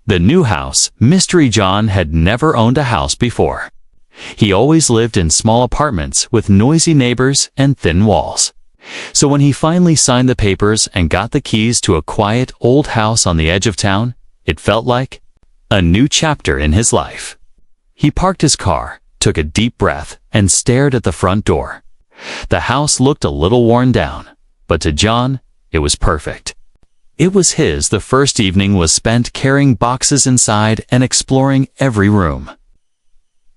The new house, Mystery John had never owned a house before. He always lived in small apartments with noisy neighbors and thin walls. So when he finally signed the papers and got the keys to a quiet old house on the edge of town, it felt like a new chapter in his life. He parked his car, took a deep breath, and stared at the front door. The house looked a little worn down, but to John, it was perfect. It was his. The first evening was spent carrying boxes inside and exploring every room.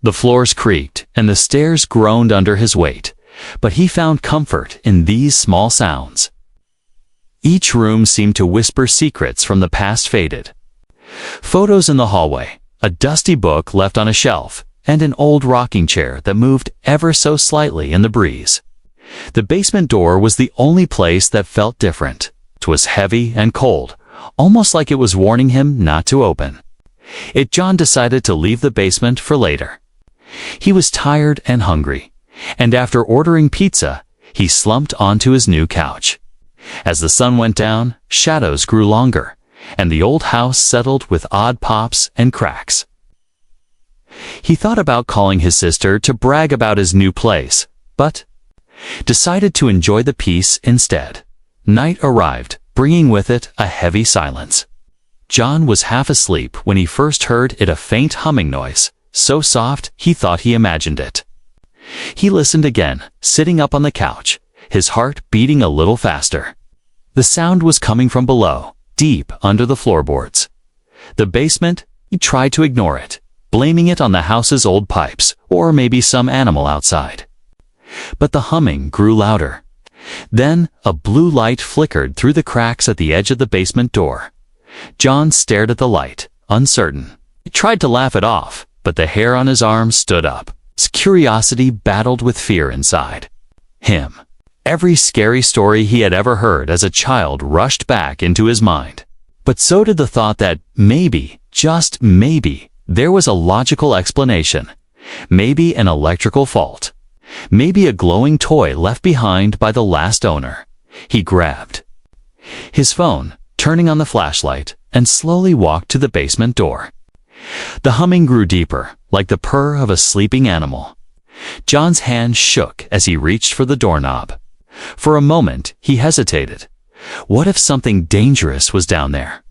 The floors creaked and the stairs groaned under his weight, but he found comfort in these small sounds. Each room seemed to whisper secrets from the past faded. Photos in the hallway, a dusty book left on a shelf, and an old rocking chair that moved ever so slightly in the breeze. The basement door was the only place that felt different. It was heavy and cold, almost like it was warning him not to open. John decided to leave the basement for later. He was tired and hungry, and after ordering pizza, he slumped onto his new couch. As the sun went down, shadows grew longer, and the old house settled with odd pops and cracks. He thought about calling his sister to brag about his new place, but decided to enjoy the peace instead. Night arrived, bringing with it a heavy silence. John was half asleep when he first heard a faint humming noise, so soft he thought he imagined it. He listened again, sitting up on the couch, his heart beating a little faster. The sound was coming from below, deep under the floorboards. The basement, he tried to ignore it, blaming it on the house's old pipes, or maybe some animal outside. But the humming grew louder. Then, a blue light flickered through the cracks at the edge of the basement door. John stared at the light, uncertain. He tried to laugh it off, but the hair on his arm stood up. His curiosity battled with fear inside him. Every scary story he had ever heard as a child rushed back into his mind. But so did the thought that maybe, just maybe, there was a logical explanation. Maybe an electrical fault. Maybe a glowing toy left behind by the last owner. He grabbed his phone, turning on the flashlight, and slowly walked to the basement door. The humming grew deeper, like the purr of a sleeping animal. John's hand shook as he reached for the doorknob. For a moment, he hesitated. What if something dangerous was down there?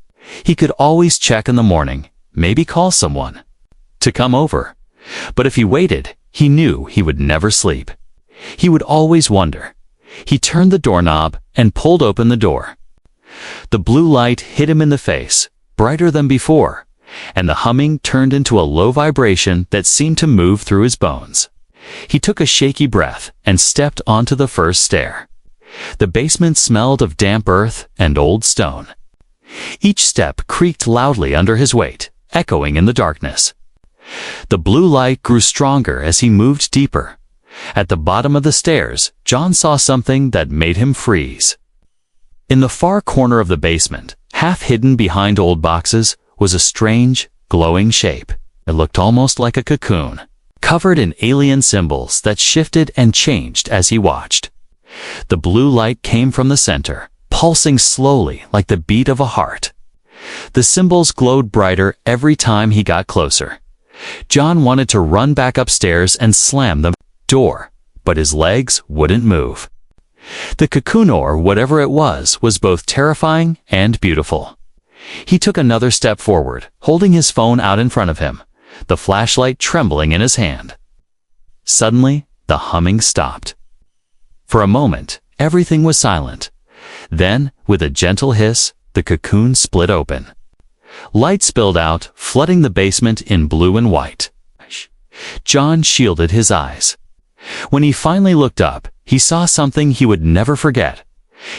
He could always check in the morning, maybe call someone to come over. But if he waited, he knew he would never sleep. He would always wonder. He turned the doorknob and pulled open the door. The blue light hit him in the face, brighter than before, and the humming turned into a low vibration that seemed to move through his bones. He took a shaky breath and stepped onto the first stair. The basement smelled of damp earth and old stone. Each step creaked loudly under his weight, echoing in the darkness. The blue light grew stronger as he moved deeper. At the bottom of the stairs, John saw something that made him freeze. In the far corner of the basement, half hidden behind old boxes, was a strange, glowing shape. It looked almost like a cocoon, covered in alien symbols that shifted and changed as he watched. The blue light came from the center, pulsing slowly like the beat of a heart. The symbols glowed brighter every time he got closer. John wanted to run back upstairs and slam the door, but his legs wouldn't move. The cocoon, or whatever it was both terrifying and beautiful. He took another step forward, holding his phone out in front of him, the flashlight trembling in his hand. Suddenly, the humming stopped. For a moment, everything was silent. Then, with a gentle hiss, the cocoon split open. Light spilled out, flooding the basement in blue and white. John shielded his eyes. When he finally looked up, he saw something he would never forget.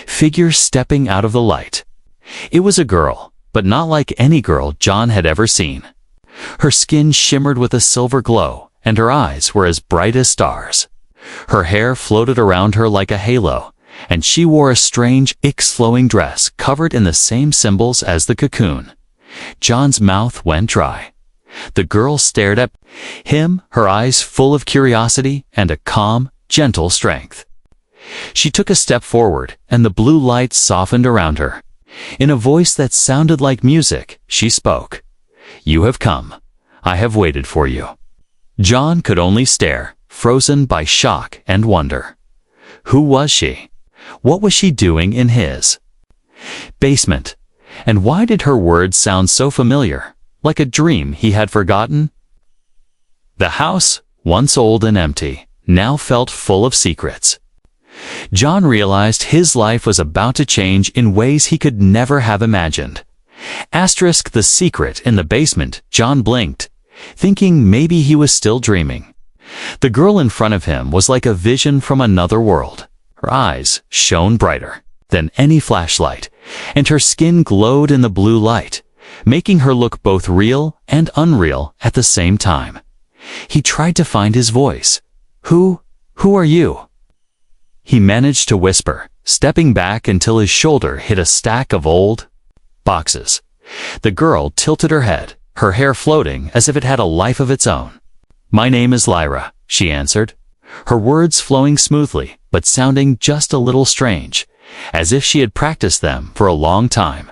Figure stepping out of the light. It was a girl, but not like any girl John had ever seen. Her skin shimmered with a silver glow, and her eyes were as bright as stars. Her hair floated around her like a halo, and she wore a strange, ix-flowing dress covered in the same symbols as the cocoon. John's mouth went dry. The girl stared at him, her eyes full of curiosity and a calm, gentle strength. She took a step forward, and the blue light softened around her. In a voice that sounded like music, she spoke. You have come. I have waited for you." John could only stare, frozen by shock and wonder. Who was she? What was she doing in his basement? And why did her words sound so familiar, like a dream he had forgotten? The house, once old and empty, now felt full of secrets. John realized his life was about to change in ways he could never have imagined. Asterisk the secret in the basement. John blinked, thinking maybe he was still dreaming. The girl in front of him was like a vision from another world. Her eyes shone brighter than any flashlight, and her skin glowed in the blue light, making her look both real and unreal at the same time. He tried to find his voice. Who are you?" He managed to whisper, stepping back until his shoulder hit a stack of old boxes. The girl tilted her head, her hair floating as if it had a life of its own. "My name is Lyra," she answered, her words flowing smoothly but sounding just a little strange, as if she had practiced them for a long time.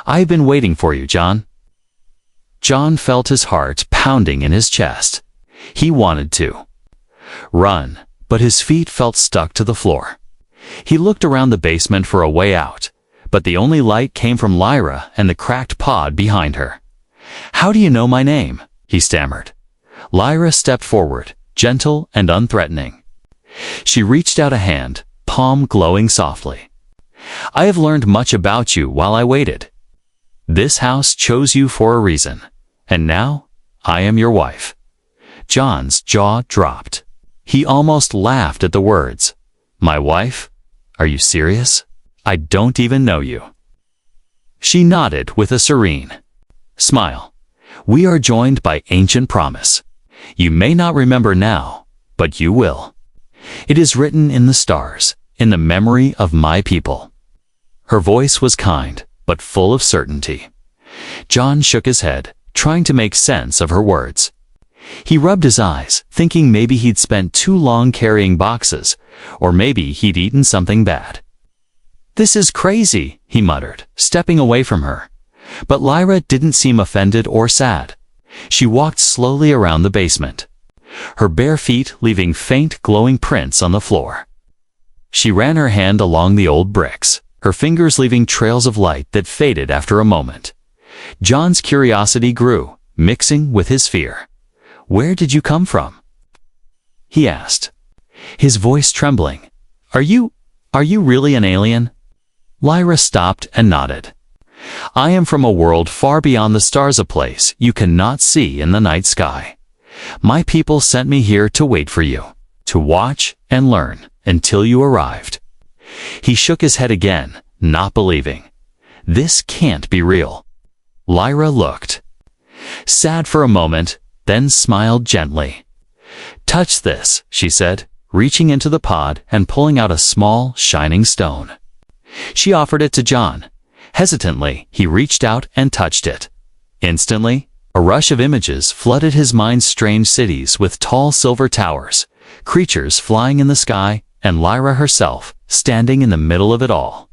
"I've been waiting for you, John." John felt his heart pounding in his chest. He wanted to run, but his feet felt stuck to the floor. He looked around the basement for a way out, but the only light came from Lyra and the cracked pod behind her. "How do you know my name?" he stammered. Lyra stepped forward, gentle and unthreatening. She reached out a hand, palm glowing softly. "I have learned much about you while I waited. This house chose you for a reason, and now I am your wife." John's jaw dropped. He almost laughed at the words. "My wife? Are you serious? I don't even know you." She nodded with a serene smile. "We are joined by ancient promise. You may not remember now, but you will. It is written in the stars, in the memory of my people." Her voice was kind, but full of certainty. John shook his head, trying to make sense of her words. He rubbed his eyes, thinking maybe he'd spent too long carrying boxes, or maybe he'd eaten something bad. "This is crazy," he muttered, stepping away from her. But Lyra didn't seem offended or sad. She walked slowly around the basement, her bare feet leaving faint glowing prints on the floor. She ran her hand along the old bricks, her fingers leaving trails of light that faded after a moment. John's curiosity grew, mixing with his fear. "Where did you come from?" he asked, his voice trembling. Are you really an alien?" Lyra stopped and nodded. "I am from a world far beyond the stars, a place you cannot see in the night sky. My people sent me here to wait for you, to watch and learn until you arrived." He shook his head again, not believing. This can't be real. Lyra looked sad for a moment, then smiled gently. "Touch this," she said, reaching into the pod and pulling out a small, shining stone. She offered it to John. Hesitantly, he reached out and touched it. Instantly, a rush of images flooded his mind's strange cities with tall silver towers, creatures flying in the sky, and Lyra herself, standing in the middle of it all.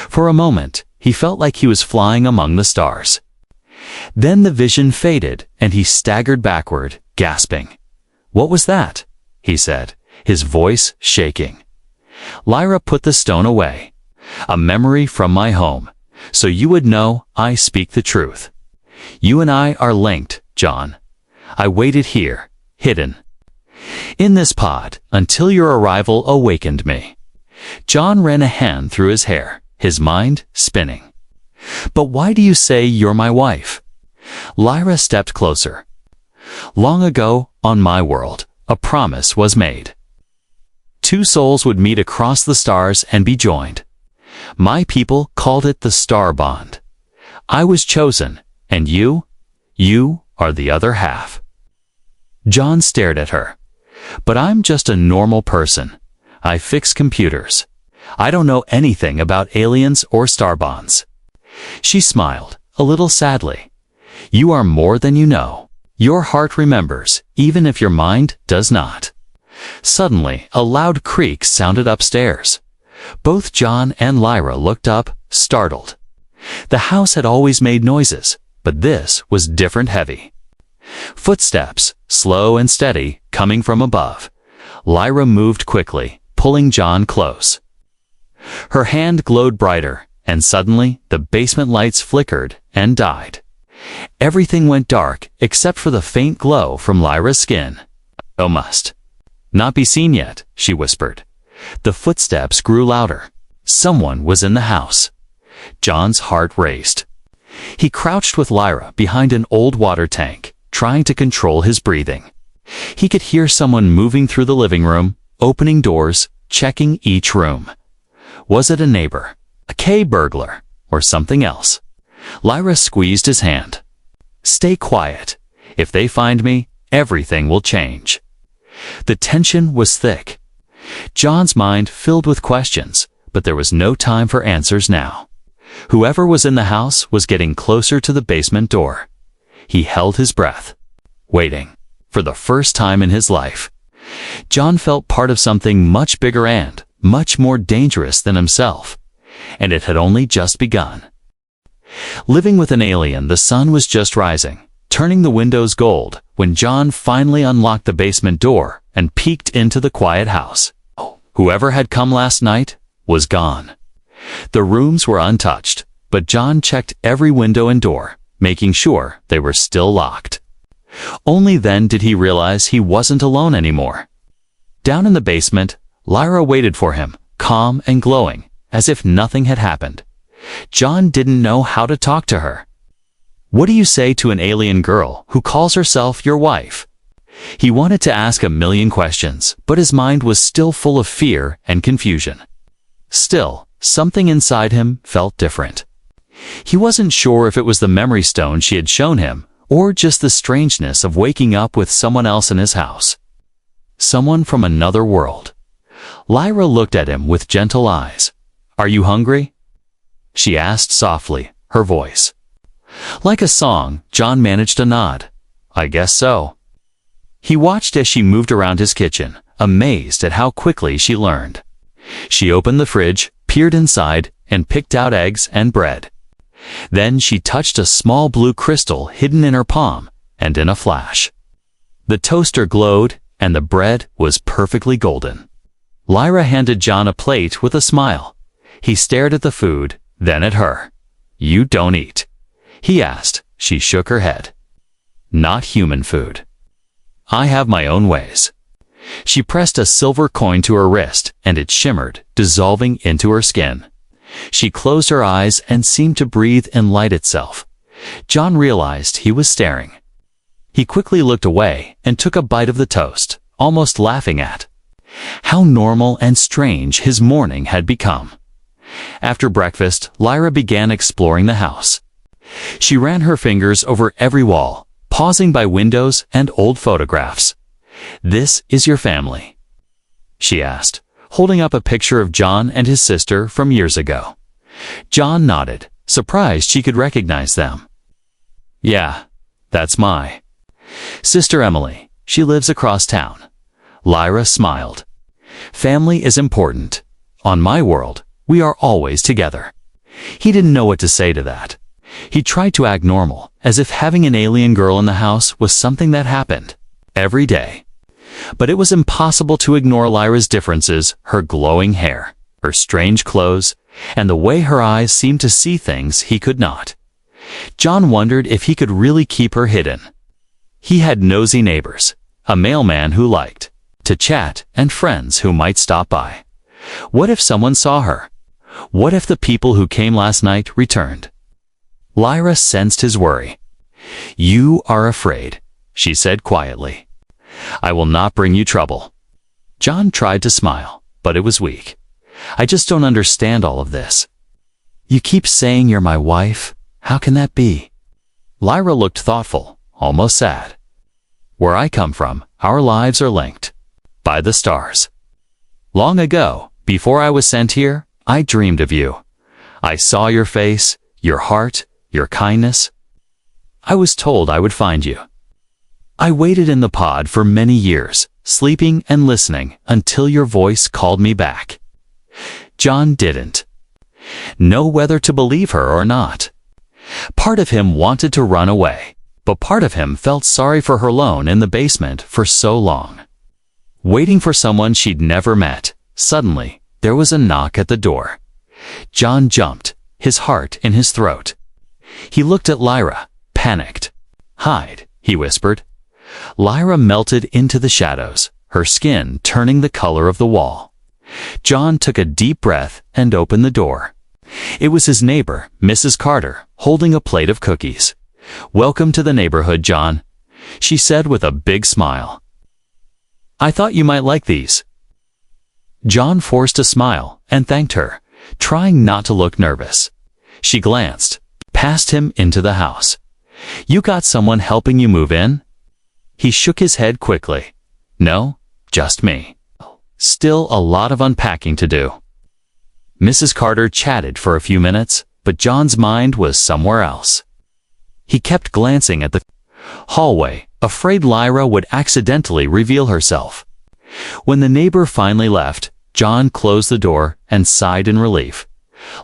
For a moment, he felt like he was flying among the stars. Then the vision faded, and he staggered backward, gasping. "What was that?" he said, his voice shaking. Lyra put the stone away. "A memory from my home, so you would know I speak the truth. You and I are linked, John. I waited here, hidden in this pod, until your arrival awakened me." John ran a hand through his hair, his mind spinning. "But why do you say you're my wife?" Lyra stepped closer. "Long ago, on my world, a promise was made. Two souls would meet across the stars and be joined. My people called it the Star Bond. I was chosen, and you are the other half." John stared at her. "But I'm just a normal person. I fix computers. I don't know anything about aliens or star bonds." She smiled, a little sadly. "You are more than you know. Your heart remembers, even if your mind does not." Suddenly, a loud creak sounded upstairs. Both John and Lyra looked up, startled. The house had always made noises, but this was different heavy. Footsteps, slow and steady, coming from above. Lyra moved quickly, pulling John close. Her hand glowed brighter, and suddenly the basement lights flickered and died. Everything went dark except for the faint glow from Lyra's skin. "Oh, must not be seen yet," she whispered. The footsteps grew louder. Someone was in the house. John's heart raced. He crouched with Lyra behind an old water tank, trying to control his breathing. He could hear someone moving through the living room, opening doors, checking each room. Was it a neighbor, a K burglar, or something else? Lyra squeezed his hand. "Stay quiet. If they find me, everything will change." The tension was thick. John's mind filled with questions, but there was no time for answers now. Whoever was in the house was getting closer to the basement door. He held his breath, waiting. For the first time in his life, John felt part of something much bigger and much more dangerous than himself, and it had only just begun. Living with an alien, the sun was just rising, turning the windows gold, when John finally unlocked the basement door and peeked into the quiet house. Whoever had come last night was gone. The rooms were untouched, but John checked every window and door, making sure they were still locked. Only then did he realize he wasn't alone anymore. Down in the basement, Lyra waited for him, calm and glowing, as if nothing had happened. John didn't know how to talk to her. What do you say to an alien girl who calls herself your wife? He wanted to ask a million questions, but his mind was still full of fear and confusion. Still, something inside him felt different. He wasn't sure if it was the memory stone she had shown him, or just the strangeness of waking up with someone else in his house. Someone from another world. Lyra looked at him with gentle eyes. "Are you hungry?" she asked softly, her voice. Like a song, John managed a nod. "I guess so." He watched as she moved around his kitchen, amazed at how quickly she learned. She opened the fridge, peered inside, and picked out eggs and bread. Then she touched a small blue crystal hidden in her palm, and in a flash, the toaster glowed, and the bread was perfectly golden. Lyra handed John a plate with a smile. He stared at the food, then at her. "You don't eat?" he asked. She shook her head. "Not human food. I have my own ways." She pressed a silver coin to her wrist, and it shimmered, dissolving into her skin. She closed her eyes and seemed to breathe in light itself. John realized he was staring. He quickly looked away and took a bite of the toast, almost laughing at how normal and strange his morning had become. After breakfast, Lyra began exploring the house. She ran her fingers over every wall, pausing by windows and old photographs. "This is your family?" she asked, holding up a picture of John and his sister from years ago. John nodded, surprised she could recognize them. "Yeah, that's my sister Emily. She lives across town." Lyra smiled. "Family is important. On my world, we are always together." He didn't know what to say to that. He tried to act normal, as if having an alien girl in the house was something that happened every day. But it was impossible to ignore Lyra's differences, her glowing hair, her strange clothes, and the way her eyes seemed to see things he could not. John wondered if he could really keep her hidden. He had nosy neighbors, a mailman who liked to chat, and friends who might stop by. What if someone saw her? What if the people who came last night returned? Lyra sensed his worry. "You are afraid," she said quietly. "I will not bring you trouble." John tried to smile, but it was weak. "I just don't understand all of this." "You keep saying you're my wife. How can that be?" Lyra looked thoughtful, almost sad. "Where I come from, our lives are linked by the stars. Long ago, before I was sent here, I dreamed of you. I saw your face, your heart, your kindness. I was told I would find you. I waited in the pod for many years, sleeping and listening until your voice called me back." John didn't know whether to believe her or not. Part of him wanted to run away, but part of him felt sorry for her alone in the basement for so long, waiting for someone she'd never met. Suddenly, there was a knock at the door. John jumped, his heart in his throat. He looked at Lyra, panicked. "Hide," he whispered. Lyra melted into the shadows, her skin turning the color of the wall. John took a deep breath and opened the door. It was his neighbor, Mrs. Carter, holding a plate of cookies. "Welcome to the neighborhood, John," she said with a big smile. "I thought you might like these." John forced a smile and thanked her, trying not to look nervous. She glanced past him into the house. "You got someone helping you move in?" He shook his head quickly. "No, just me. Still a lot of unpacking to do." Mrs. Carter chatted for a few minutes, but John's mind was somewhere else. He kept glancing at the hallway, afraid Lyra would accidentally reveal herself. When the neighbor finally left, John closed the door and sighed in relief.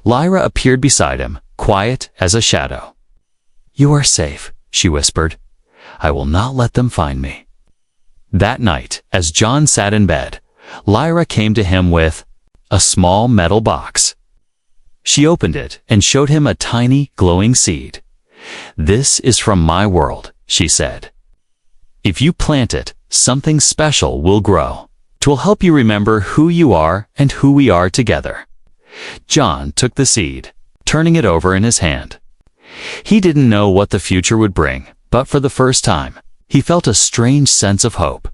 Lyra appeared beside him, quiet as a shadow. "You are safe," she whispered. "I will not let them find me." That night, as John sat in bed, Lyra came to him with a small metal box. She opened it and showed him a tiny, glowing seed. "This is from my world," she said. "If you plant it, something special will grow. It will help you remember who you are and who we are together." John took the seed, turning it over in his hand. He didn't know what the future would bring, but for the first time, he felt a strange sense of hope.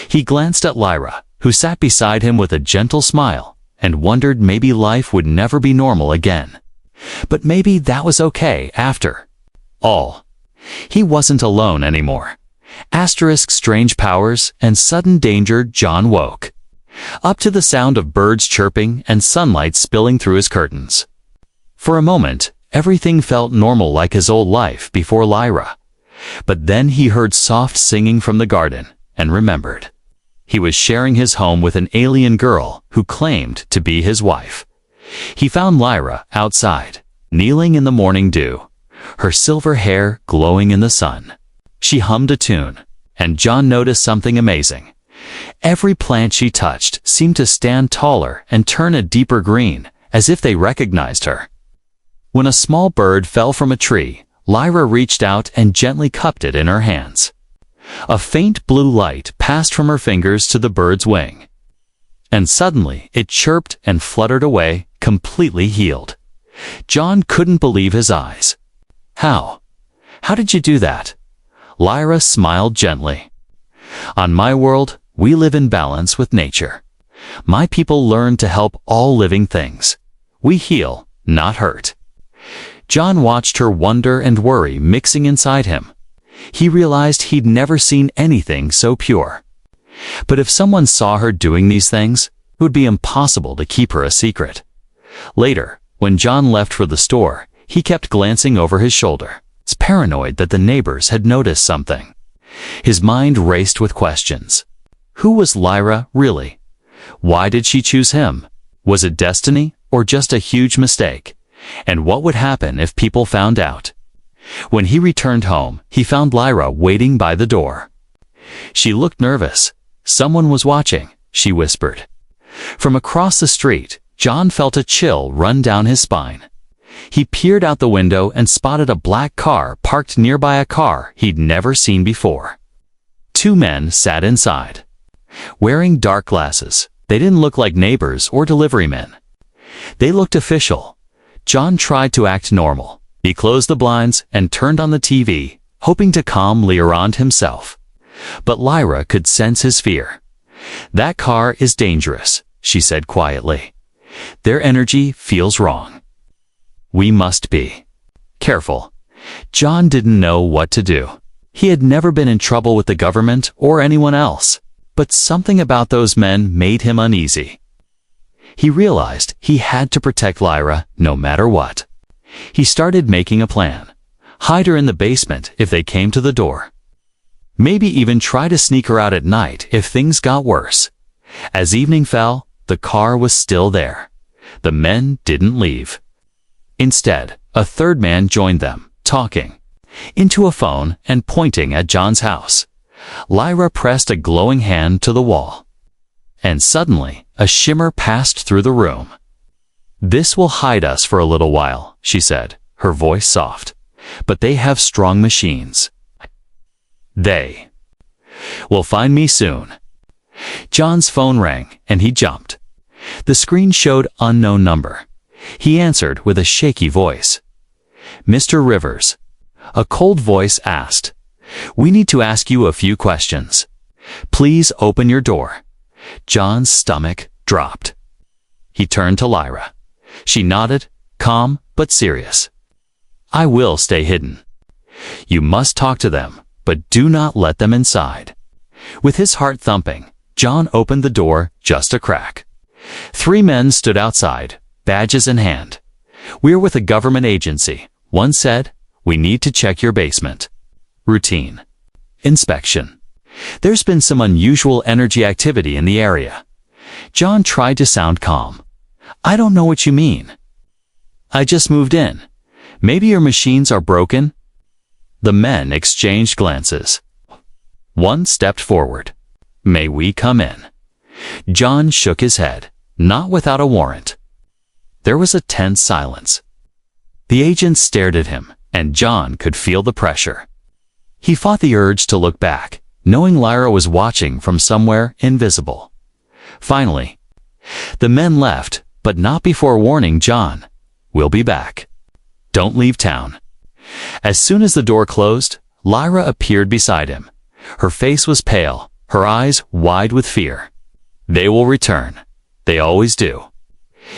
He glanced at Lyra, who sat beside him with a gentle smile, and wondered maybe life would never be normal again. But maybe that was okay after all. He wasn't alone anymore. Asterisk strange powers and sudden danger. John woke up to the sound of birds chirping and sunlight spilling through his curtains. For a moment, everything felt normal like his old life before Lyra. But then he heard soft singing from the garden and remembered. He was sharing his home with an alien girl who claimed to be his wife. He found Lyra outside, kneeling in the morning dew, her silver hair glowing in the sun. She hummed a tune, and John noticed something amazing. Every plant she touched seemed to stand taller and turn a deeper green, as if they recognized her. When a small bird fell from a tree, Lyra reached out and gently cupped it in her hands. A faint blue light passed from her fingers to the bird's wing, and suddenly it chirped and fluttered away, completely healed. John couldn't believe his eyes. How did you do that?" Lyra smiled gently. "On my world, we live in balance with nature. My people learn to help all living things. We heal, not hurt." John watched her wonder and worry mixing inside him. He realized he'd never seen anything so pure. But if someone saw her doing these things, it would be impossible to keep her a secret. Later, when John left for the store, he kept glancing over his shoulder, paranoid that the neighbors had noticed something. His mind raced with questions. Who was Lyra, really? Why did she choose him? Was it destiny or just a huge mistake? And what would happen if people found out? When he returned home, he found Lyra waiting by the door. She looked nervous. "Someone was watching," she whispered. From across the street, John felt a chill run down his spine. He peered out the window and spotted a black car parked nearby a car he'd never seen before. Two men sat inside. Wearing dark glasses, they didn't look like neighbors or delivery men. They looked official. John tried to act normal. He closed the blinds and turned on the TV, hoping to calm Lyra himself. But Lyra could sense his fear. "That car is dangerous," she said quietly. "Their energy feels wrong. We must be careful." John didn't know what to do. He had never been in trouble with the government or anyone else, but something about those men made him uneasy. He realized he had to protect Lyra no matter what. He started making a plan. Hide her in the basement if they came to the door. Maybe even try to sneak her out at night if things got worse. As evening fell, the car was still there. The men didn't leave. Instead, a third man joined them. talking, into a phone and pointing at John's house. Lyra pressed a glowing hand to the wall. And suddenly, a shimmer passed through the room. "This will hide us for a little while," she said, her voice soft. "But they have strong machines. They will find me soon." John's phone rang, and he jumped. The screen showed unknown number. He answered with a shaky voice. "Mr. Rivers," a cold voice asked, "we need to ask you a few questions. Please open your door." John's stomach dropped. He turned to Lyra. She nodded, calm but serious. "I will stay hidden. You must talk to them, but do not let them inside." With his heart thumping, John opened the door just a crack. 3 men stood outside, badges in hand. "We're with a government agency," one said. "We need to check your basement." "Routine inspection. There's been some unusual energy activity in the area." John tried to sound calm. "I don't know what you mean. I just moved in. Maybe your machines are broken?" The men exchanged glances. One stepped forward. "May we come in?" John shook his head, not without a warrant. There was a tense silence. The agent stared at him, and John could feel the pressure. He fought the urge to look back, knowing Lyra was watching from somewhere invisible. Finally, the men left, but not before warning John, "We'll be back. Don't leave town." As soon as the door closed, Lyra appeared beside him. Her face was pale, her eyes wide with fear. "They will return. They always do.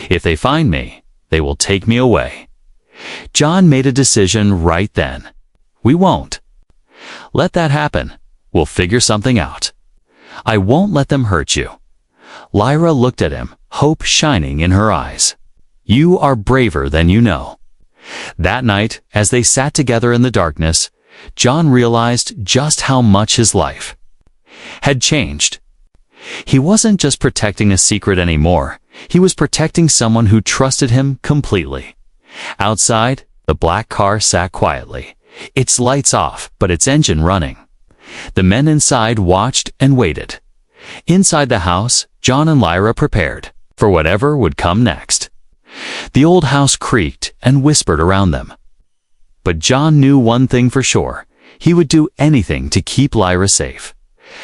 If they find me, they will take me away." John made a decision right then. "We won't let that happen. We'll figure something out. I won't let them hurt you." Lyra looked at him, hope shining in her eyes. "You are braver than you know." That night, as they sat together in the darkness, John realized just how much his life had changed. He wasn't just protecting a secret anymore. He was protecting someone who trusted him completely. Outside, the black car sat quietly, its lights off but its engine running. The men inside watched and waited. Inside the house, John and Lyra prepared for whatever would come next. The old house creaked and whispered around them. But John knew one thing for sure. He would do anything to keep Lyra safe.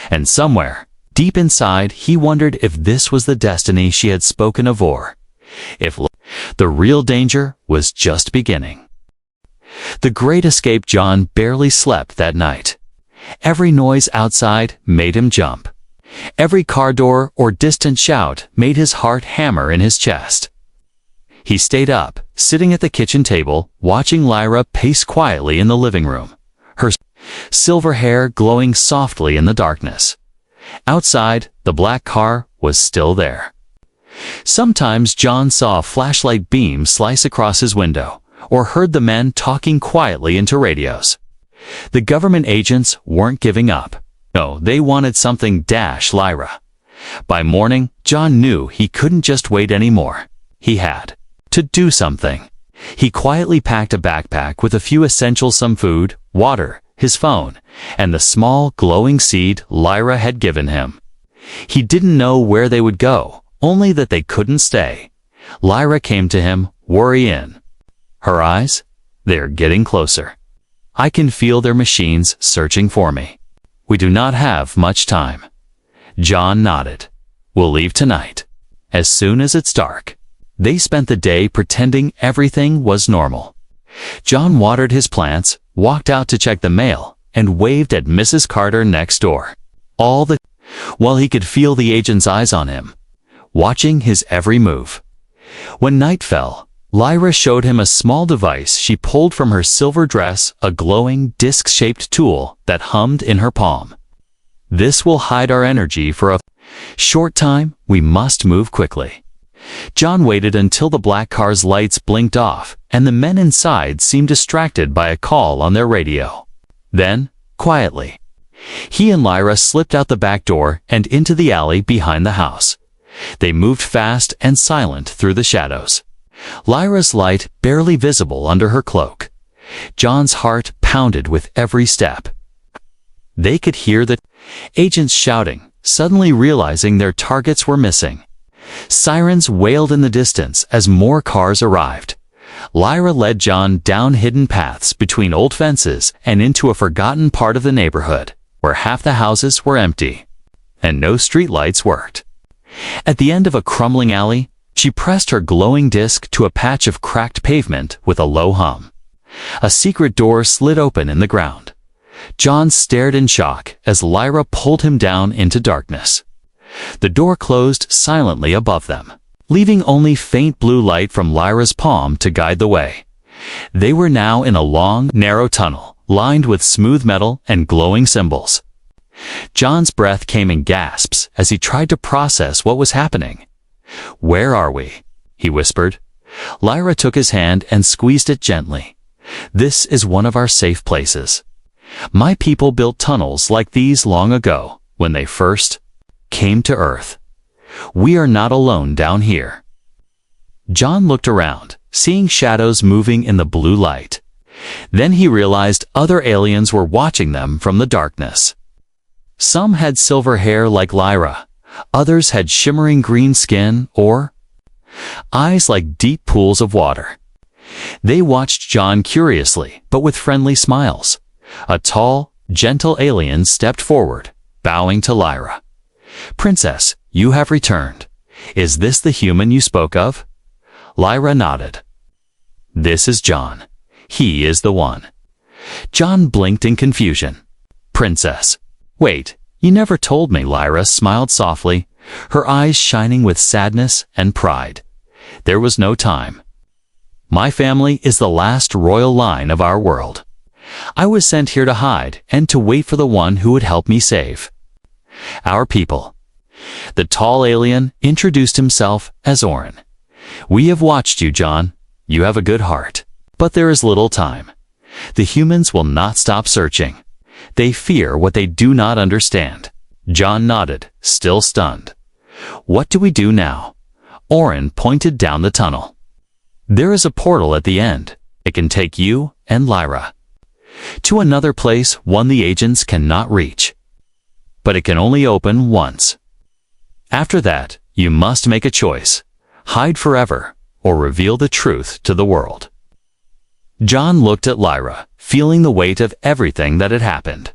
And somewhere, deep inside, he wondered if this was the destiny she had spoken of, or if the real danger was just beginning. The Great Escape. John barely slept that night. Every noise outside made him jump. Every car door or distant shout made his heart hammer in his chest. He stayed up, sitting at the kitchen table, watching Lyra pace quietly in the living room, her silver hair glowing softly in the darkness. Outside, the black car was still there. Sometimes John saw a flashlight beam slice across his window, or heard the men talking quietly into radios. The government agents weren't giving up. No, they wanted something dash Lyra. By morning, John knew he couldn't just wait anymore. He had to do something. He quietly packed a backpack with a few essentials, some food, water, his phone, and the small glowing seed Lyra had given him. He didn't know where they would go, only that they couldn't stay. Lyra came to him, worry in her eyes. "They're getting closer. I can feel their machines searching for me. We do not have much time." John nodded. "We'll leave tonight, as soon as it's dark." They spent the day pretending everything was normal. John watered his plants, walked out to check the mail, and waved at Mrs. Carter next door. While he could feel the agent's eyes on him, watching his every move. When night fell, Lyra showed him a small device she pulled from her silver dress, a glowing, disc-shaped tool that hummed in her palm. "This will hide our energy for a short time. We must move quickly." John waited until the black car's lights blinked off, and the men inside seemed distracted by a call on their radio. Then, quietly, he and Lyra slipped out the back door and into the alley behind the house. They moved fast and silent through the shadows. Lyra's light barely visible under her cloak. John's heart pounded with every step. They could hear the agents shouting, suddenly realizing their targets were missing. Sirens wailed in the distance as more cars arrived. Lyra led John down hidden paths between old fences and into a forgotten part of the neighborhood, where half the houses were empty, and no streetlights worked. At the end of a crumbling alley, she pressed her glowing disc to a patch of cracked pavement with a low hum. A secret door slid open in the ground. John stared in shock as Lyra pulled him down into darkness. The door closed silently above them, leaving only faint blue light from Lyra's palm to guide the way. They were now in a long, narrow tunnel, lined with smooth metal and glowing symbols. John's breath came in gasps as he tried to process what was happening. "Where are we?" he whispered. Lyra took his hand and squeezed it gently. "This is one of our safe places. My people built tunnels like these long ago, when they first came to Earth. We are not alone down here." John looked around, seeing shadows moving in the blue light. Then he realized other aliens were watching them from the darkness. Some had silver hair like Lyra, others had shimmering green skin or eyes like deep pools of water. They watched John curiously, but with friendly smiles. A tall, gentle alien stepped forward, bowing to Lyra. "Princess, you have returned. Is this the human you spoke of?" Lyra nodded. "This is John. He is the one." John blinked in confusion. "Princess. Wait, you never told me." Lyra smiled softly, her eyes shining with sadness and pride. "There was no time. My family is the last royal line of our world. I was sent here to hide and to wait for the one who would help me save our people." The tall alien introduced himself as Orin. "We have watched you, John. You have a good heart. But there is little time. The humans will not stop searching. They fear what they do not understand." John nodded, still stunned. "What do we do now?" Orin pointed down the tunnel. "There is a portal at the end. It can take you and Lyra to another place one the agents cannot reach. But it can only open once. After that, you must make a choice. Hide forever, or reveal the truth to the world." John looked at Lyra, feeling the weight of everything that had happened.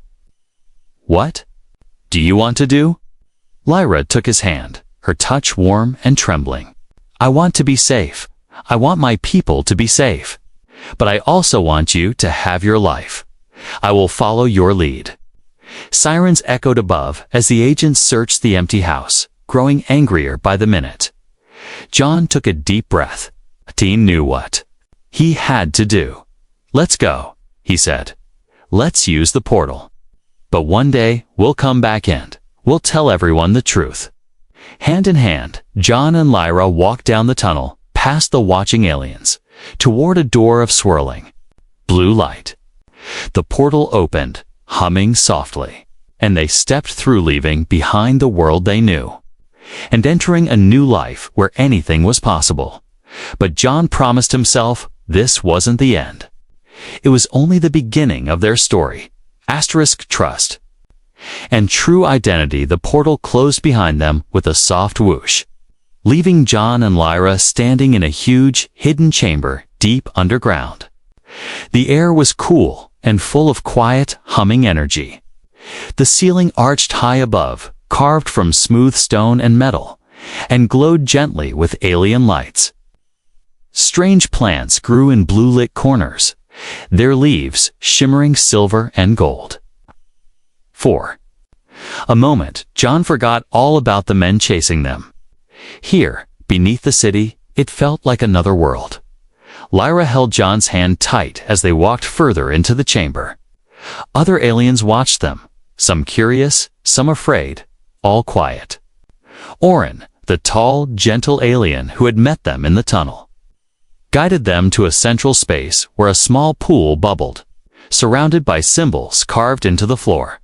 "What do you want to do?" Lyra took his hand, her touch warm and trembling. "I want to be safe. I want my people to be safe. But I also want you to have your life. I will follow your lead." Sirens echoed above as the agents searched the empty house, growing angrier by the minute. John took a deep breath. He knew what he had to do. "Let's go," he said. "Let's use the portal. But one day, we'll come back and we'll tell everyone the truth." Hand in hand, John and Lyra walked down the tunnel, past the watching aliens, toward a door of swirling blue light. The portal opened, humming softly, and they stepped through, leaving behind the world they knew, and entering a new life where anything was possible. But John promised himself this wasn't the end. It was only the beginning of their story. Trust and true identity. The portal closed behind them with a soft whoosh, leaving John and Lyra standing in a huge, hidden chamber deep underground. The air was cool and full of quiet, humming energy. The ceiling arched high above, carved from smooth stone and metal, and glowed gently with alien lights. Strange plants grew in blue-lit corners, their leaves shimmering silver and gold. For a moment, John forgot all about the men chasing them. Here, beneath the city, it felt like another world. Lyra held John's hand tight as they walked further into the chamber. Other aliens watched them, some curious, some afraid, all quiet. Orin, the tall, gentle alien who had met them in the tunnel, guided them to a central space where a small pool bubbled, surrounded by symbols carved into the floor.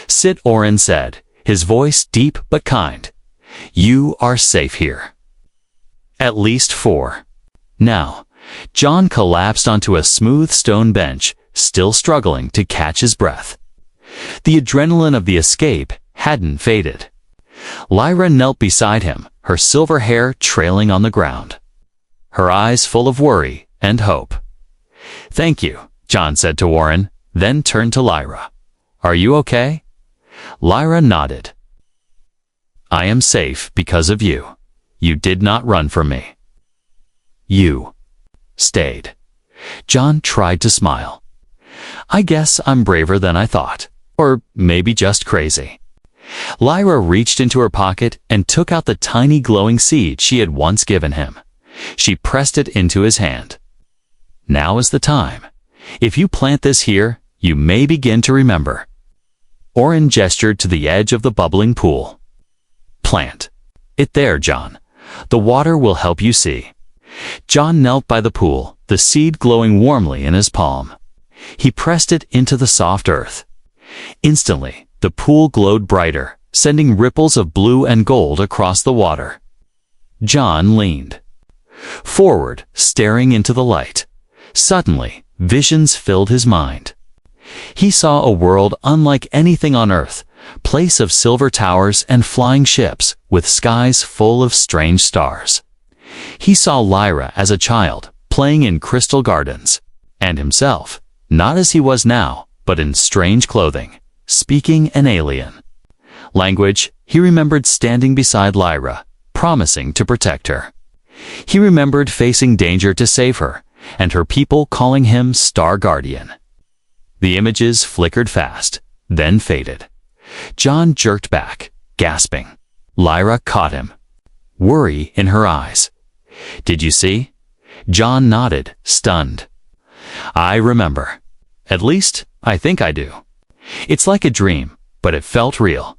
"Sit," Orin said, his voice deep but kind. "You are safe here. At least for now. John collapsed onto a smooth stone bench, still struggling to catch his breath. The adrenaline of the escape hadn't faded. Lyra knelt beside him, her silver hair trailing on the ground, her eyes full of worry and hope. "Thank you," John said to Warren, then turned to Lyra. "Are you okay?" Lyra nodded. "I am safe because of you. You did not run from me. You stayed." John tried to smile. "I guess I'm braver than I thought. Or maybe just crazy." Lyra reached into her pocket and took out the tiny glowing seed she had once given him. She pressed it into his hand. "Now is the time. If you plant this here, you may begin to remember." Oren gestured to the edge of the bubbling pool. "Plant it there, John. The water will help you see." John knelt by the pool, the seed glowing warmly in his palm. He pressed it into the soft earth. Instantly, the pool glowed brighter, sending ripples of blue and gold across the water. John leaned forward, staring into the light. Suddenly, visions filled his mind. He saw a world unlike anything on Earth, place of silver towers and flying ships, with skies full of strange stars. He saw Lyra as a child, playing in crystal gardens, and himself, not as he was now, but in strange clothing, speaking an alien language. He remembered standing beside Lyra, promising to protect her. He remembered facing danger to save her, and her people calling him Star Guardian. The images flickered fast, then faded. John jerked back, gasping. Lyra caught him, worry in her eyes. "Did you see?" John nodded, stunned. "I remember. At least, I think I do. It's like a dream, but it felt real."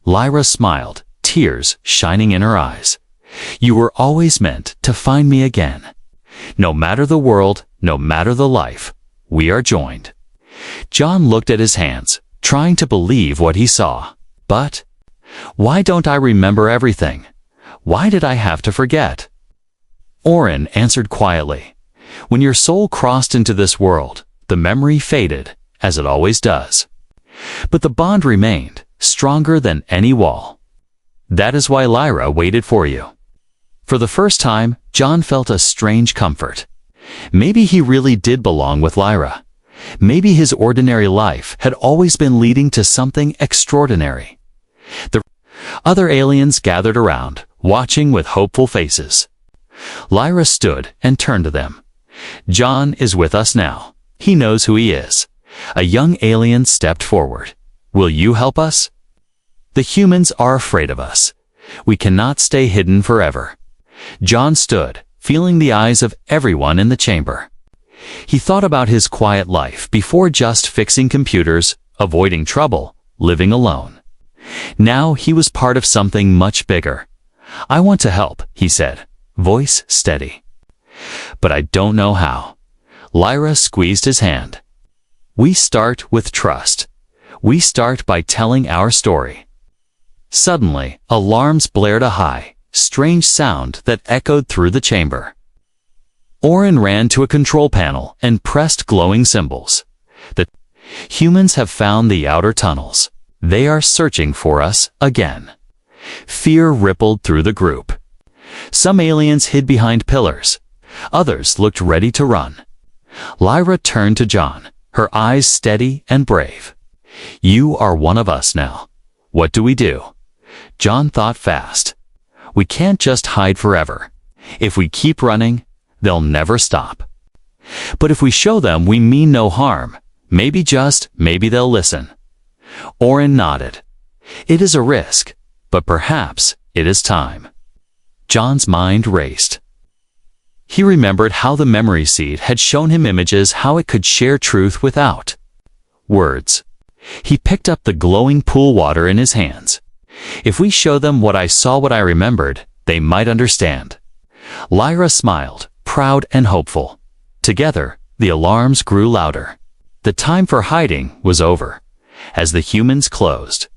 Lyra smiled, tears shining in her eyes. "You were always meant to find me again. No matter the world, no matter the life, we are joined." John looked at his hands, trying to believe what he saw. But why don't I remember everything? Why did I have to forget? Oren answered quietly. "When your soul crossed into this world, the memory faded, as it always does. But the bond remained, stronger than any wall. That is why Lyra waited for you." For the first time, John felt a strange comfort. Maybe he really did belong with Lyra. Maybe his ordinary life had always been leading to something extraordinary. The other aliens gathered around, watching with hopeful faces. Lyra stood and turned to them. "John is with us now. He knows who he is." A young alien stepped forward. "Will you help us?" "The humans are afraid of us. We cannot stay hidden forever." John stood, feeling the eyes of everyone in the chamber. He thought about his quiet life before, just fixing computers, avoiding trouble, living alone. Now he was part of something much bigger. "I want to help," he said, voice steady. "But I don't know how." Lyra squeezed his hand. "We start with trust. We start by telling our story." Suddenly, alarms blared a high, strange sound that echoed through the chamber. Oren ran to a control panel and pressed glowing symbols. "The humans have found the outer tunnels. They are searching for us again." Fear rippled through the group. Some aliens hid behind pillars. Others looked ready to run. Lyra turned to John, her eyes steady and brave. "You are one of us now. What do we do?" John thought fast. "We can't just hide forever. If we keep running, they'll never stop. But if we show them we mean no harm, maybe they'll listen." Oren nodded. "It is a risk, but perhaps it is time." John's mind raced. He remembered how the memory seed had shown him images, how it could share truth without words. He picked up the glowing pool water in his hands. "If we show them what I saw, what I remembered, they might understand." Lyra smiled, proud and hopeful. Together, the alarms grew louder. The time for hiding was over. As the humans closed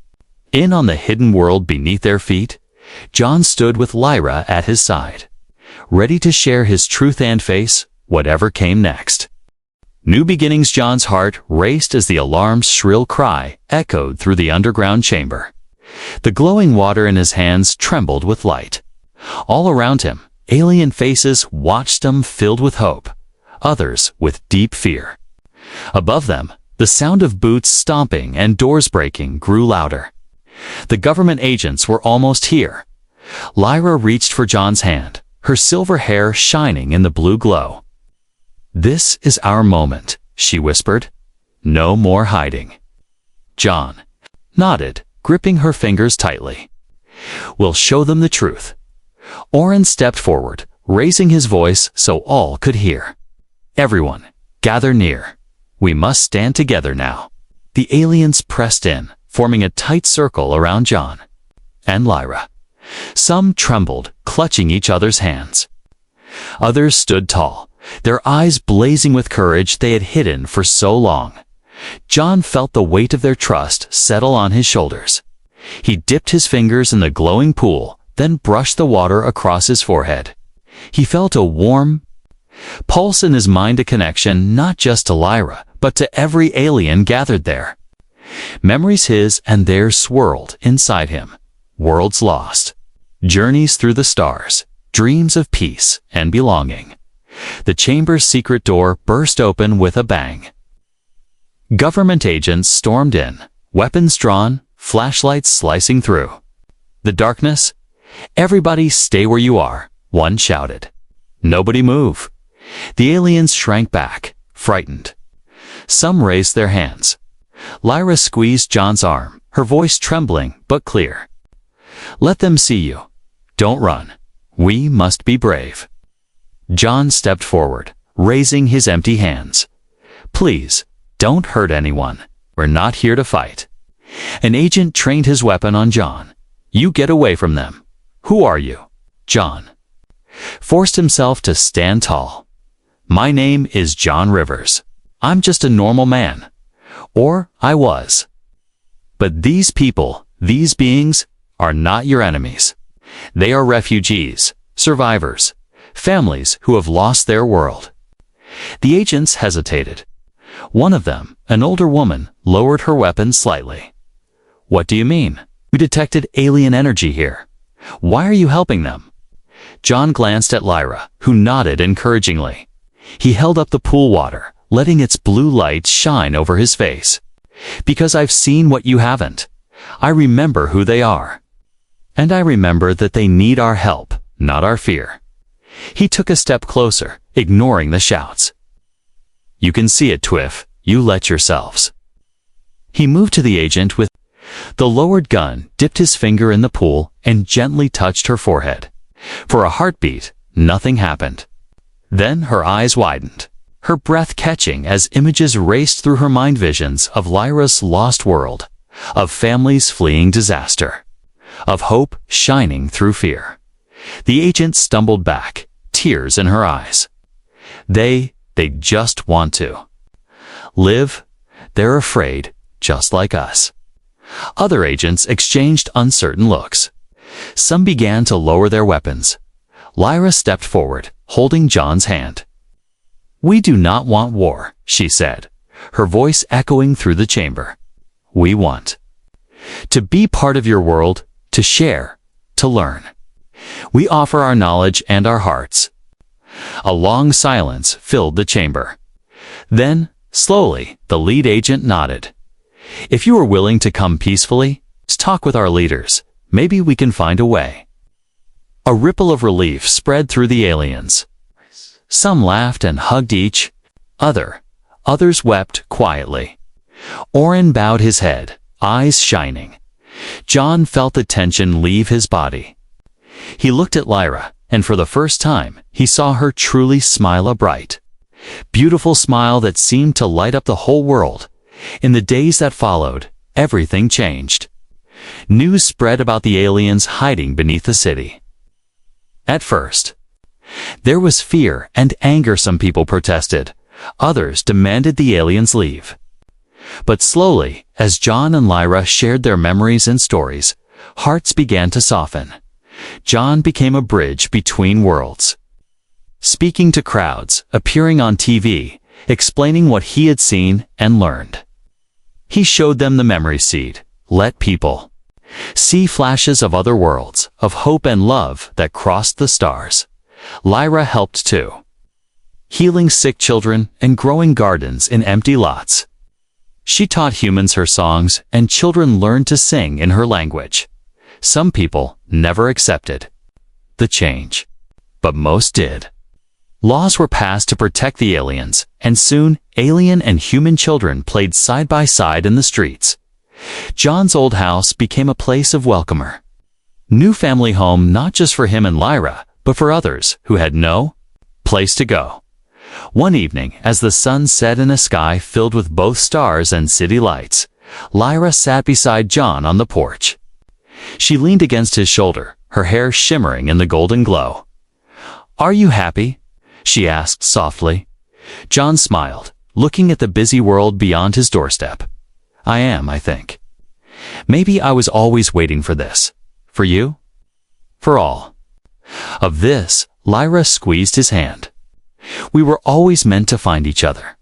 in on the hidden world beneath their feet, John stood with Lyra at his side. ready to share his truth and face whatever came next. New beginnings. John's heart raced as the alarm's shrill cry echoed through the underground chamber. The glowing water in his hands trembled with light. All around him, alien faces watched him, filled with hope, others with deep fear. Above them, the sound of boots stomping and doors breaking grew louder. The government agents were almost here. Lyra reached for John's hand, her silver hair shining in the blue glow. "This is our moment," she whispered. "No more hiding." John nodded, gripping her fingers tightly. "We'll show them the truth." Oren stepped forward, raising his voice so all could hear. "Everyone, gather near. We must stand together now." The aliens pressed in, forming a tight circle around John and Lyra. Some trembled, clutching each other's hands. Others stood tall, their eyes blazing with courage they had hidden for so long. John felt the weight of their trust settle on his shoulders. He dipped his fingers in the glowing pool, then brushed the water across his forehead. He felt a warm pulse in his mind, a connection not just to Lyra, but to every alien gathered there. Memories his and theirs swirled inside him. Worlds lost. Journeys through the stars. Dreams of peace and belonging. The chamber's secret door burst open with a bang. Government agents stormed in, weapons drawn, flashlights slicing through. The darkness. "Everybody stay where you are," one shouted. "Nobody move." The aliens shrank back, frightened. Some raised their hands. Lyra squeezed John's arm, her voice trembling but clear. "Let them see you. Don't run. We must be brave." John stepped forward, raising his empty hands. "Please, don't hurt anyone. We're not here to fight." An agent trained his weapon on John. "You get away from them." "Who are you?" John forced himself to stand tall. "My name is John Rivers. I'm just a normal man. Or I was. But these people, these beings, are not your enemies. They are refugees, survivors, families who have lost their world." The agents hesitated. One of them, an older woman, lowered her weapon slightly. "What do you mean? We detected alien energy here. Why are you helping them?" John glanced at Lyra, who nodded encouragingly. He held up the pool water, letting its blue light shine over his face. "Because I've seen what you haven't. I remember who they are. And I remember that they need our help, not our fear." He took a step closer, ignoring the shouts. "You can see it, Twiff. You let yourselves." He moved to the agent with the lowered gun, dipped his finger in the pool, and gently touched her forehead. For a heartbeat, nothing happened. Then her eyes widened, her breath catching as images raced through her mind, visions of Lyra's lost world, of families fleeing disaster, of hope shining through fear. The agent stumbled back, tears in her eyes. They just want to live. They're afraid, just like us." Other agents exchanged uncertain looks. Some began to lower their weapons. Lyra stepped forward, holding John's hand. "We do not want war," she said, her voice echoing through the chamber. "We want to be part of your world, to share, to learn. We offer our knowledge and our hearts." A long silence filled the chamber. Then, slowly, the lead agent nodded. "If you are willing to come peacefully, talk with our leaders, maybe we can find a way." A ripple of relief spread through the aliens. Some laughed and hugged each other. Others wept quietly. Oren bowed his head, eyes shining. John felt the tension leave his body. He looked at Lyra, and for the first time, he saw her truly smile, a bright, beautiful smile that seemed to light up the whole world. In the days that followed, everything changed. News spread about the aliens hiding beneath the city. At first, there was fear and anger. Some people protested. Others demanded the aliens leave. But slowly, as John and Lyra shared their memories and stories, hearts began to soften. John became a bridge between worlds. Speaking to crowds, appearing on TV, explaining what he had seen and learned. He showed them the memory seed. Let people see flashes of other worlds, of hope and love that crossed the stars. Lyra helped too, healing sick children and growing gardens in empty lots. She taught humans her songs, and children learned to sing in her language. Some people never accepted the change, but most did. Laws were passed to protect the aliens, and soon alien and human children played side by side in the streets. John's old house became a place of welcomer. New family home not just for him and Lyra, but for others who had no place to go. One evening, as the sun set in a sky filled with both stars and city lights, Lyra sat beside John on the porch. She leaned against his shoulder, her hair shimmering in the golden glow. "Are you happy?" she asked softly. John smiled, looking at the busy world beyond his doorstep. "I am, I think. Maybe I was always waiting for this. For you? For all of this." Lyra squeezed his hand. "We were always meant to find each other.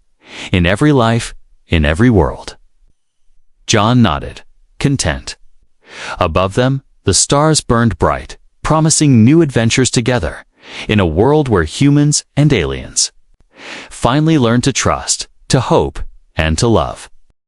In every life, in every world." John nodded, content. Above them, the stars burned bright, promising new adventures together, in a world where humans and aliens finally learned to trust, to hope, and to love.